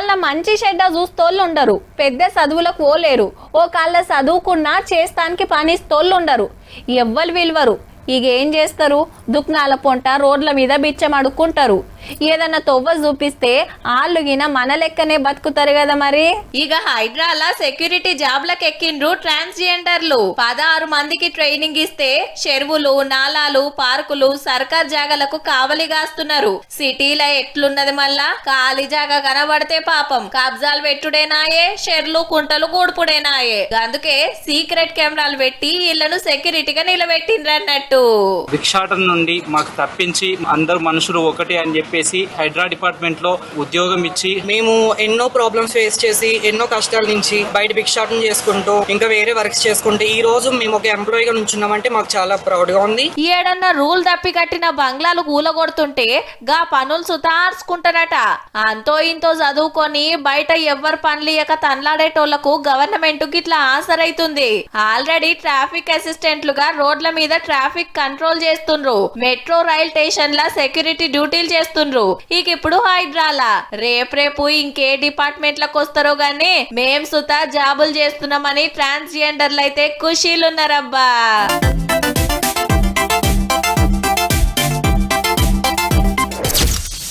మళ్ళా మంచి చెడ్డ చూస్తోళ్ళు ఉండరు, పెద్ద చదువులకు పోలేరు, ఓ కాళ్ళ చదువుకున్నా చేస్తానికి పనిస్తోళ్ళు ఉండరు, ఎవ్వరు విలువరు. ఇక ఏం చేస్తారు, దుఃఖాల పొంట రోడ్ల మీద బిచ్చం అడుక్కుంటారు. ఏదన్నా తొవ్వ చూపిస్తే ఆళ్ళుగిన మన లెక్కనే బతుకుతారు కదా మరి. ఇక హైడ్రాల సెక్యూరిటీ జాబ్లకు ఎక్కిండ్రు ట్రాన్స్జెండర్లు. 16 మందికి ట్రైనింగ్ ఇస్తే చెరువులు, నాలాలు, పార్కులు, సర్కార్ జాగాలకు కావలిగాస్తున్నారు. సిటీలో ఎట్లున్నది మళ్ళా, ఖాళీ జాగా కనబడితే పాపం కబ్జాలు పెట్టుడేనాయే, షెర్లు కుంటలు కూడుపుడేనాయే. అందుకే సీక్రెట్ కెమెరాలు పెట్టి ఇళ్లను సెక్యూరిటీగా నిలబెట్టిండ్రన్నట్టు. భిక్షాటన నుండి మాకు తప్పించి అందరు మనుషులు ఒకటి అని చెప్పేసి హైడ్రా డిపార్ట్మెంట్ లో ఉద్యోగం ఇచ్చి మేము ఎన్నో ప్రాబ్లమ్స్ ఫేస్ చేసి ఎన్నో కష్టాల నుంచి బయట భిక్షాటన చేసుకుంటూ ఇంకా వేరే వర్క్స్ చేసుకుంటూ ఈ రోజు మేము ఒక ఎంప్లాయీగా నుంచున్నామంటే మాకు చాలా ప్రౌడ్ గా ఉంది. ఏడన్నా రూల్ తప్పి కట్టిన బంగ్లాలు కూలగొడుతుంటే గా పనులు సుతార్చుకుంటారట. అంతో ఇంతో చదువుకొని బయట ఎవ్వరు పనులియక తన్లాడేటోళ్లకు గవర్నమెంట్ గిట్లా ఆసరైతుంది. ఆల్రెడీ ట్రాఫిక్ అసిస్టెంట్లుగా రోడ్ల మీద ట్రాఫిక్ కంట్రోల్ చేస్తుండ్రు, మెట్రో రైల్ స్టేషన్ ల సెక్యూరిటీ డ్యూటీలు చేస్తుండ్రు. ఇక ఇప్పుడు హైడ్రాలా రేపు ఇంకే డిపార్ట్మెంట్ లకు వస్తారో గానీ మేం సుతా జాబులు చేస్తున్నామని ట్రాన్స్జెండర్లు అయితే ఖుషీలున్నారబ్బా.